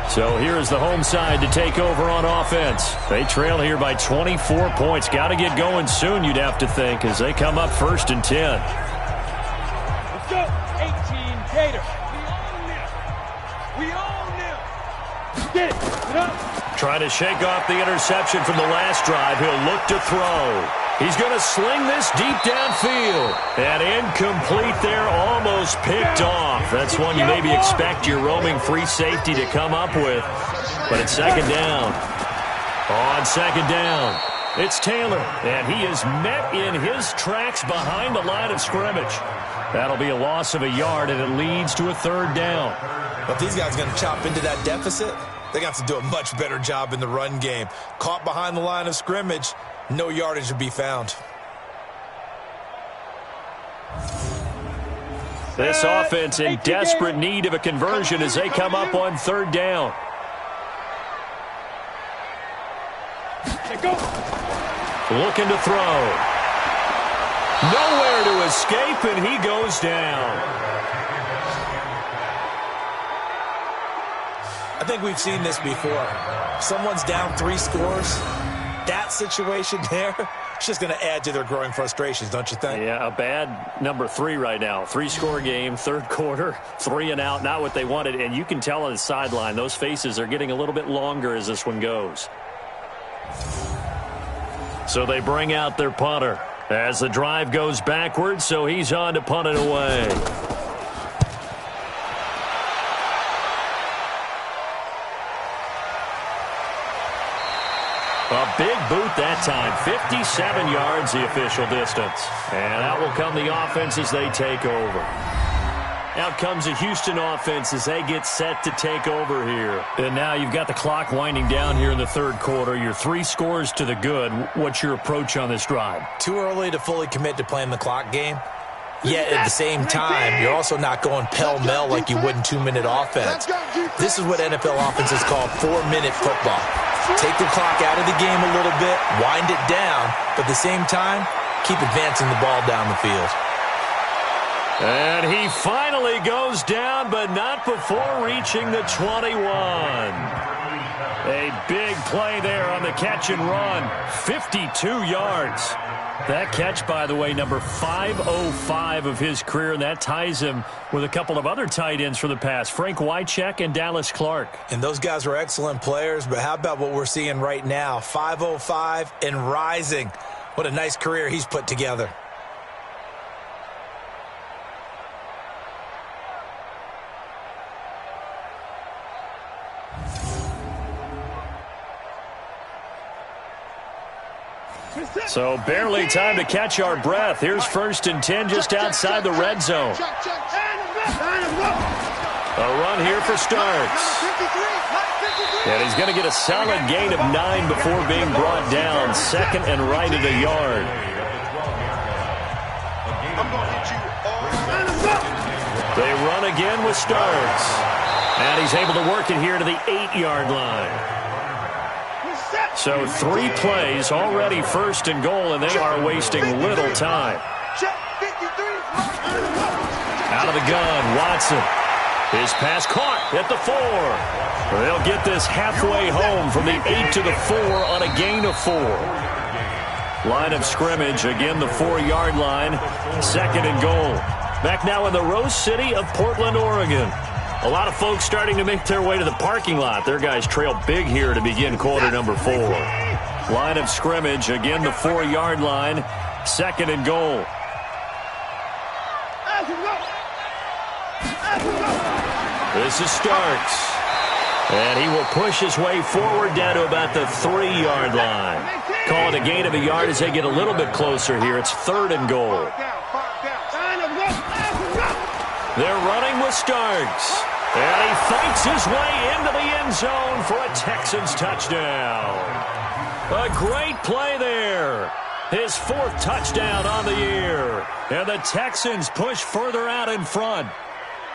So here is the home side to take over on offense. They trail here by 24 points. Got to get going soon, you'd have to think, as they come up 1st and 10. Let's go. 18. get it. Get up. Trying to shake off the interception from the last drive. He'll look to throw. He's going to sling this deep downfield. And incomplete there, almost picked off. That's one you maybe expect your roaming free safety to come up with. But it's second down. On second down, it's Taylor. And he is met in his tracks behind the line of scrimmage. That'll be a loss of a yard, and it leads to a third down. But if these guys are going to chop into that deficit, they got to do a much better job in the run game. Caught behind the line of scrimmage, no yardage to be found. This offense in desperate need of a conversion as they come up on third down. Looking to throw. Nowhere to escape, and he goes down. I think we've seen this before. Someone's down 3 scores. That situation there, it's just going to add to their growing frustrations, don't you think? Yeah, a bad number 3 right now. 3-score game, third quarter, 3 and out, not what they wanted. And you can tell on the sideline, those faces are getting a little bit longer as this one goes. So they bring out their punter as the drive goes backwards, so he's on to punt it away. A big boot that time, 57 yards the official distance. And out will come the offense as they take over. Out comes the Houston offense as they get set to take over here. And now you've got the clock winding down here in the third quarter. You're 3 scores to the good. What's your approach on this drive? Too early to fully commit to playing the clock game. Yet at the same time, you're also not going pell-mell like you would in 2-minute offense. This is what NFL offenses call 4-minute football. Take the clock out of the game a little bit, wind it down, but at the same time, keep advancing the ball down the field. And he finally goes down, but not before reaching the 21. A big play there on the catch and run. 52 yards. That catch, by the way, number 505 of his career, and that ties him with a couple of other tight ends for the past, Frank Wycheck and Dallas Clark. And those guys were excellent players, but how about what we're seeing right now? 505 and rising. What a nice career he's put together. So barely time to catch our breath. Here's 1st and 10 just outside the red zone. A run here for Starks. And he's going to get a solid gain of 9 before being brought down. 2nd and right at a yard. They run again with Starks. And he's able to work it here to the 8-yard line. So 3 plays, already 1st and goal, and they are wasting little time. Out of the gun, Watson. His pass caught at the 4. They'll get this halfway home from the 8 to the 4 on a gain of 4. Line of scrimmage, again the 4-yard line. 2nd and goal. Back now in the Rose City of Portland, Oregon. A lot of folks starting to make their way to the parking lot. Their guys trail big here to begin quarter number 4. Line of scrimmage, again the 4-yard line. 2nd and goal. This is Starks. And he will push his way forward down to about the 3-yard line. Call it a gain of a yard as they get a little bit closer here. It's 3rd and goal. They're running with Starks. And he fights his way into the end zone for a Texans touchdown. A great play there. His 4th touchdown on the year. And the Texans push further out in front.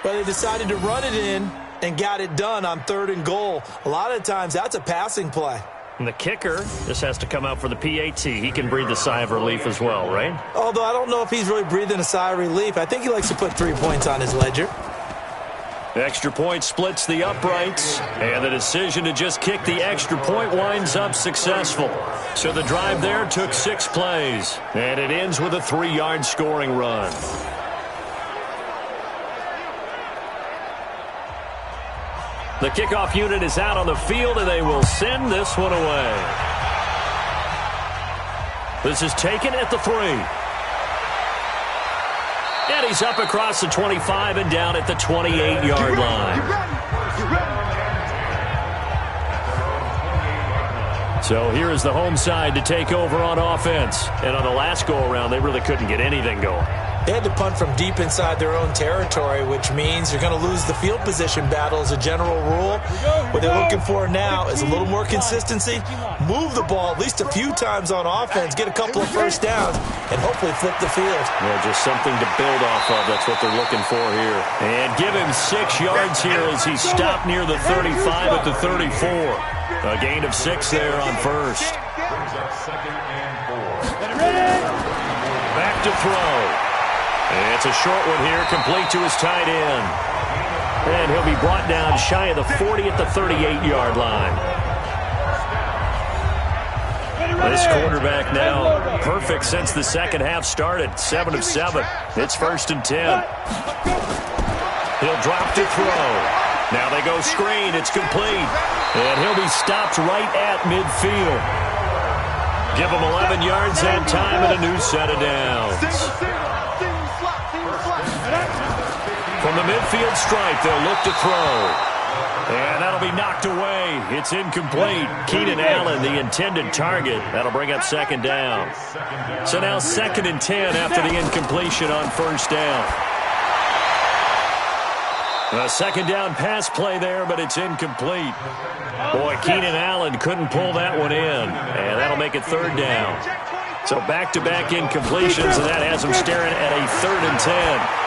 Well, they decided to run it in and got it done on 3rd and goal. A lot of times, that's a passing play. And the kicker just has to come out for the PAT. He can breathe a sigh of relief as well, right? Although I don't know if he's really breathing a sigh of relief. I think he likes to put 3 points on his ledger. Extra point splits the uprights, and the decision to just kick the extra point winds up successful. So the drive there took 6 plays, and it ends with a 3-yard scoring run. The kickoff unit is out on the field, and they will send this one away. This is taken at the 3. And he's up across the 25 and down at the 28-yard line. So here is the home side to take over on offense. And on the last go-around, they really couldn't get anything going. They had to punt from deep inside their own territory, which means you're going to lose the field position battle as a general rule. What they're looking for now is a little more consistency, move the ball at least a few times on offense, get a couple of first downs, and hopefully flip the field. Yeah, just something to build off of. That's what they're looking for here. And give him 6 yards here as he stopped near the 35 at the 34. A gain of 6 there on first. Back to throw. It's a short one here, complete to his tight end. And he'll be brought down shy of the 40 at the 38-yard line. This quarterback now perfect since the second half started. 7 of 7. It's 1st and 10. He'll drop to throw. Now they go screen. It's complete. And he'll be stopped right at midfield. Give him 11 yards that time and a new set of downs. From the midfield stripe, they'll look to throw. And that'll be knocked away. It's incomplete. Keenan Allen, the intended target. That'll bring up 2nd down. So now 2nd and 10 after the incompletion on 1st down. A 2nd down pass play there, but it's incomplete. Boy, Keenan Allen couldn't pull that one in. And that'll make it 3rd down. So back-to-back incompletions, and that has him staring at a 3rd and 10.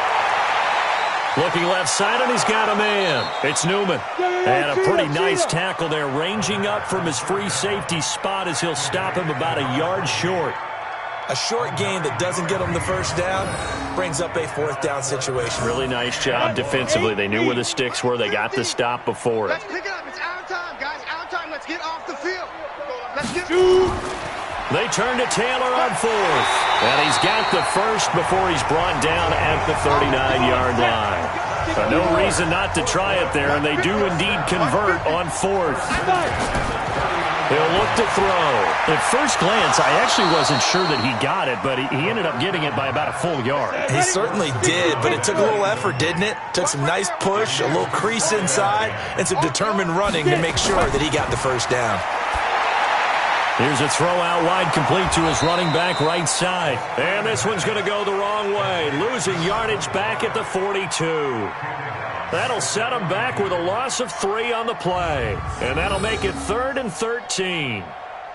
Looking left side, and he's got a man. It's Newman. And a pretty nice tackle there, ranging up from his free safety spot as he'll stop him about a yard short. A short gain that doesn't get him the 1st down brings up a 4th down situation. Really nice job defensively. They knew where the sticks were. They got the stop before it. Let's pick it up. It's our time, guys. Our time. Let's get off the field. Let's get... They turn to Taylor on 4th. And he's got the first before he's brought down at the 39-yard line. But no reason not to try it there, and they do indeed convert on 4th. He'll look to throw. At first glance, I actually wasn't sure that he got it, but he ended up getting it by about a full yard. He certainly did, but it took a little effort, didn't it? Took some nice push, a little crease inside, and some determined running to make sure that he got the 1st down. Here's a throw out wide, complete to his running back right side. And this one's going to go the wrong way, losing yardage back at the 42. That'll set him back with a loss of 3 on the play. And that'll make it 3rd and 13.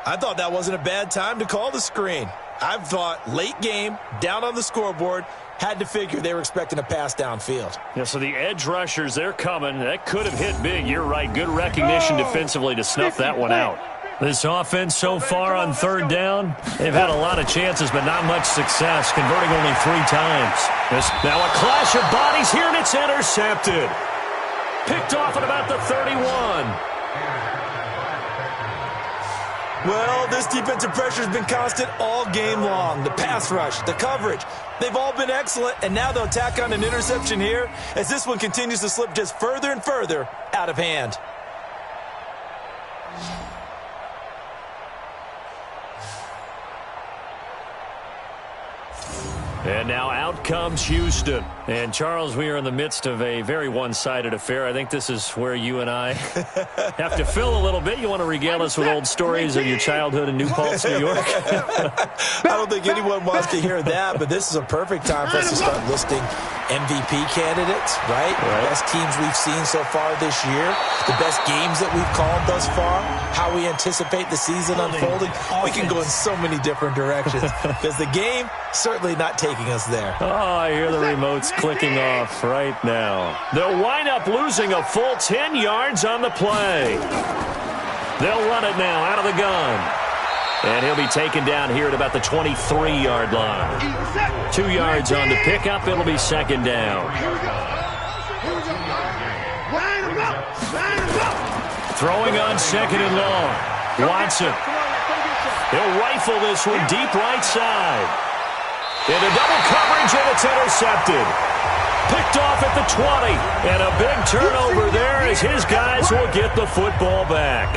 I thought that wasn't a bad time to call the screen. I thought late game, down on the scoreboard, had to figure they were expecting a pass downfield. Yeah, so the edge rushers, they're coming. That could have hit big. You're right. Good recognition defensively to snuff that one out. This offense so far on 3rd down, they've had a lot of chances, but not much success, converting only 3 times. Now a clash of bodies here, and it's intercepted. Picked off at about the 31. Well, this defensive pressure has been constant all game long. The pass rush, the coverage, they've all been excellent, and now they'll tack on an interception here as this one continues to slip just further and further out of hand. And now out comes Houston. And, Charles, we are in the midst of a very one-sided affair. I think this is where you and I have to fill a little bit. You want to regale us with old stories of your childhood in New Paltz, New York? I don't think anyone wants to hear that, but this is a perfect time for us to start listing MVP candidates, right? The best teams we've seen so far this year, the best games that we've called thus far, how we anticipate the season unfolding. We can go in so many different directions because the game certainly not taking us there. Oh, I hear the remotes clicking off right now. They'll wind up losing a full 10 yards on the play. They'll run it now out of the gun. And he'll be taken down here at about the 23-yard line. 2 yards on the pickup. It'll be 2nd down. Throwing on 2nd and long. Watson. He'll rifle this one deep right side. Into double coverage, and it's intercepted. Picked off at the 20. And a big turnover there as his guys will get the football back.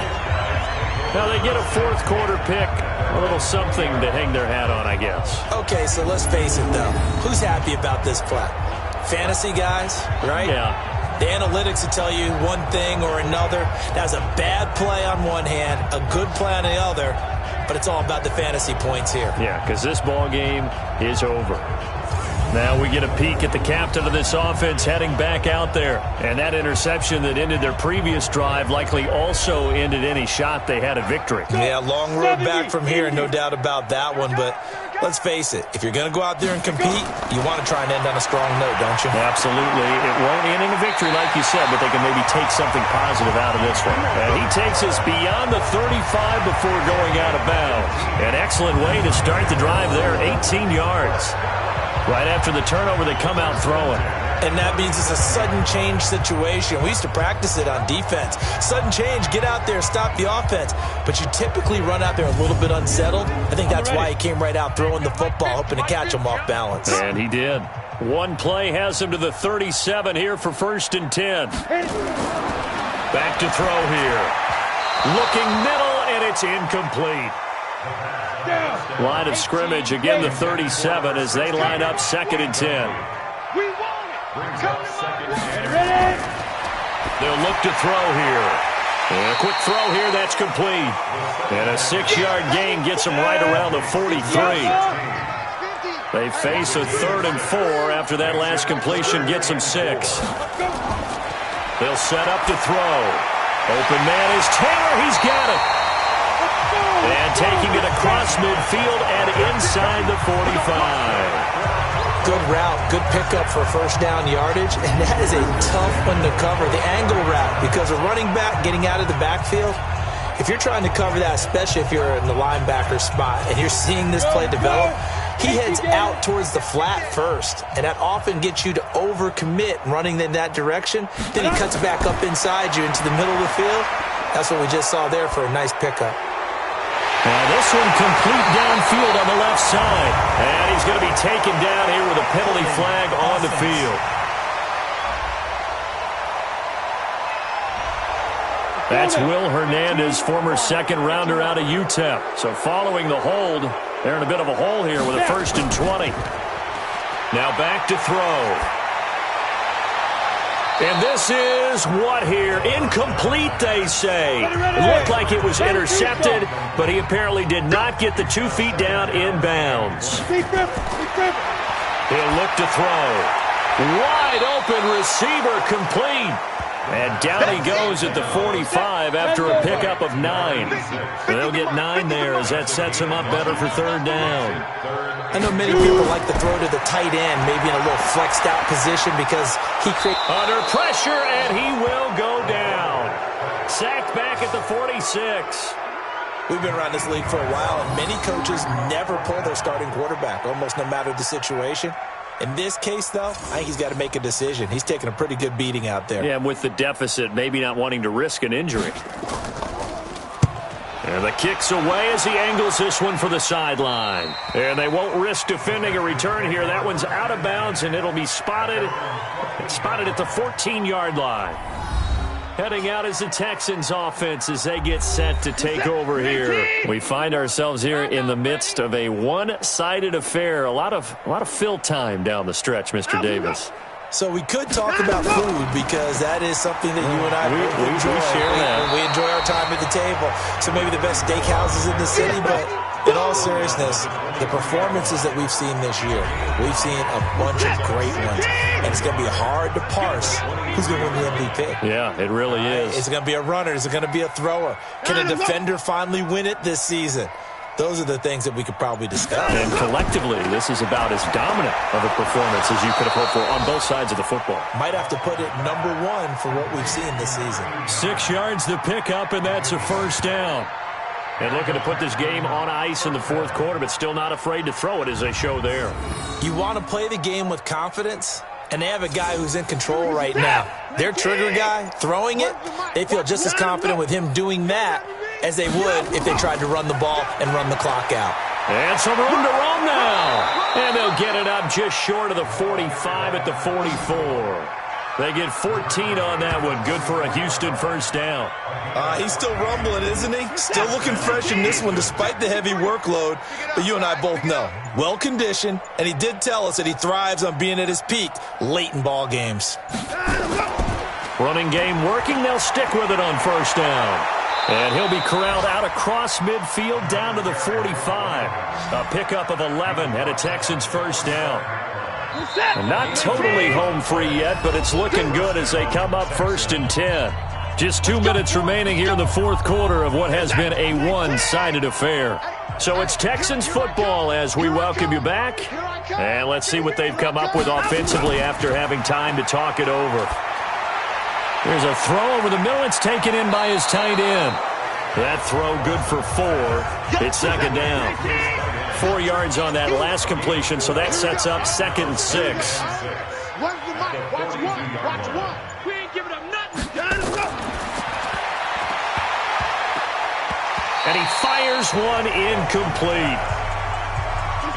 Now they get a fourth quarter pick. A little something to hang their hat on, I guess. Okay, so let's face it, though. Who's happy about this play? Fantasy guys, right? Yeah. The analytics will tell you one thing or another. That's a bad play on one hand, a good play on the other, but it's all about the fantasy points here. Yeah, because this ball game is over. Now we get a peek at the captain of this offense heading back out there. And that interception that ended their previous drive likely also ended any shot they had at victory. Yeah, long road back from here, no doubt about that one. But let's face it, if you're going to go out there and compete, you want to try and end on a strong note, don't you? Absolutely. It won't end in a victory like you said, but they can maybe take something positive out of this one. And he takes us beyond the 35 before going out of bounds. An excellent way to start the drive there, 18 yards. Right after the turnover, they come out throwing. And that means it's a sudden change situation. We used to practice it on defense. Sudden change, get out there, stop the offense. But you typically run out there a little bit unsettled. I think that's why he came right out throwing the football, hoping to catch him off balance. And he did. One play has him to the 37 here for 1st and 10. Back to throw here. Looking middle, and it's incomplete. Line of scrimmage, again the 37 as they line up 2nd and 10. We want it. They'll look to throw here. And a quick throw here, that's complete. And a 6-yard gain gets them right around the 43. They face a 3rd and 4 after that last completion gets them 6. They'll set up to throw. Open man is Taylor, he's got it. And taking it across midfield and inside the 45. Good route, good pickup for first down yardage, and that is a tough one to cover, the angle route, because a running back getting out of the backfield, if you're trying to cover that, especially if you're in the linebacker spot and you're seeing this play develop, he heads out towards the flat first, and that often gets you to overcommit running in that direction. Then he cuts back up inside you into the middle of the field. That's what we just saw there for a nice pickup. Now this one complete downfield on the left side. And he's going to be taken down here with a penalty flag on the field. That's Will Hernandez, former 2nd rounder out of UTEP. So following the hold, they're in a bit of a hole here with a 1st and 20. Now back to throw. And this is what here? Incomplete, they say. It looked like it was intercepted, but he apparently did not get the 2 feet down in bounds. He'll look to throw. Wide open receiver complete. And down he goes at the 45 after a pickup of 9. They'll get 9 there as that sets him up better for 3rd down. I know many people like to throw to the tight end, maybe in a little flexed out position because he creates... Under pressure, and he will go down. Sacked back at the 46. We've been around this league for a while, and many coaches never pull their starting quarterback, almost no matter the situation. In this case, though, I think he's got to make a decision. He's taking a pretty good beating out there. Yeah, with the deficit, maybe not wanting to risk an injury. And the kick's away as he angles this one for the sideline. And they won't risk defending a return here. That one's out of bounds, and it'll be spotted. It's spotted at the 14-yard line. Heading out is the Texans offense as they get set to take over here. We find ourselves here in the midst of a one-sided affair. A lot of fill time down the stretch, Mr. Davis. So we could talk about food because that is something that you and I enjoy. We share that. We enjoy our time at the table. So maybe the best steakhouses in the city, but in all seriousness, the performances that we've seen this year, we've seen a bunch of great ones. And it's going to be hard to parse who's going to win the MVP. Yeah, it really is. Is it going to be a runner? Is it going to be a thrower? Can a defender finally win it this season? Those are the things that we could probably discuss. And collectively, this is about as dominant of a performance as you could have hoped for on both sides of the football. Might have to put it number 1 for what we've seen this season. 6 yards the pickup, and that's a 1st down. And looking to put this game on ice in the 4th quarter, but still not afraid to throw it as they show there. You want to play the game with confidence, and they have a guy who's in control right now. Their trigger guy, throwing it, they feel just as confident with him doing that as they would if they tried to run the ball and run the clock out. And some room to roam now. And they'll get it up just short of the 45 at the 44. They get 14 on that one. Good for a Houston first down. He's still rumbling, isn't he? Still looking fresh in this one despite the heavy workload. But you and I both know, well-conditioned, and he did tell us that he thrives on being at his peak late in ball games. Running game working. They'll stick with it on first down. And he'll be corralled out across midfield down to the 45. A pickup of 11 at a Texans first down. And not totally home free yet, but it's looking good as they come up first and 10. Just 2 minutes remaining here in the fourth quarter of what has been a one-sided affair. So it's Texans football as we welcome you back. And let's see what they've come up with offensively after having time to talk it over. There's a throw over the middle. It's taken in by his tight end. That throw good for 4. It's second down. 4 yards on that last completion, so that sets up second and 6. Watch one. We ain't giving up nothing. And he fires one incomplete.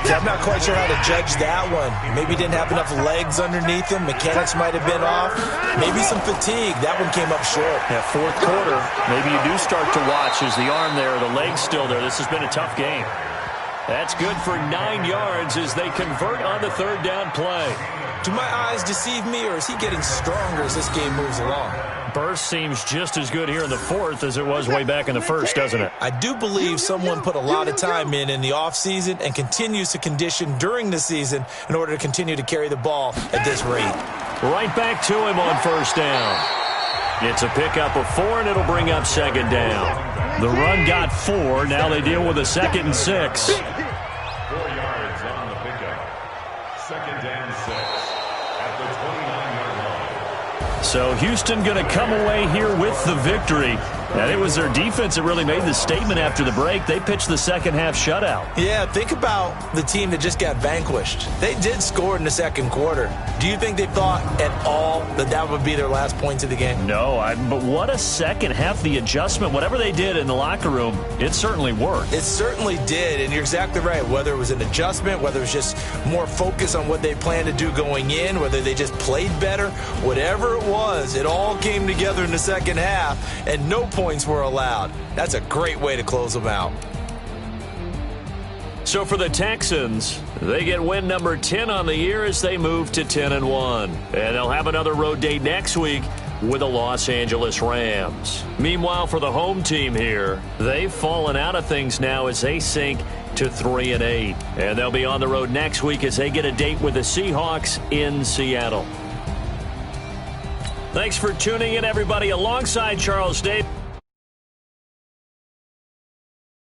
I'm not quite sure how to judge that one. Maybe he didn't have enough legs underneath him. Mechanics might have been off. Maybe some fatigue. That one came up short. Yeah, fourth quarter, maybe you do start to watch. Is the arm there, the leg's still there? This has been a tough game. That's good for 9 yards as they convert on the third down play. Do my eyes deceive me, or is he getting stronger as this game moves along? Burst seems just as good here in the fourth as it was way back in the first, doesn't it? I do believe someone put a lot of time in the offseason and continues to condition during the season in order to continue to carry the ball at this rate. Right back to him on first down. It's a pickup of 4, and it'll bring up second down. The run got 4. Now they deal with a second and 6. 4 yards on the pickup. Second and 6 at the 29-yard line. So Houston going to come away here with the victory. And it was their defense that really made the statement after the break. They pitched the second half shutout. Yeah, think about the team that just got vanquished. They did score in the second quarter. Do you think they thought at all that that would be their last points of the game? No, but what a second half. The adjustment, whatever they did in the locker room, it certainly worked. It certainly did, and you're exactly right. Whether it was an adjustment, whether it was just more focus on what they planned to do going in, whether they just played better, whatever it was, it all came together in the second half, and no points were allowed. That's a great way to close them out. So for the Texans, they get win number 10 on the year as they move to 10-1. And they'll have another road date next week with the Los Angeles Rams. Meanwhile, for the home team here, they've fallen out of things now as they sink to 3-8. And they'll be on the road next week as they get a date with the Seahawks in Seattle. Thanks for tuning in, everybody, alongside Charles Davis.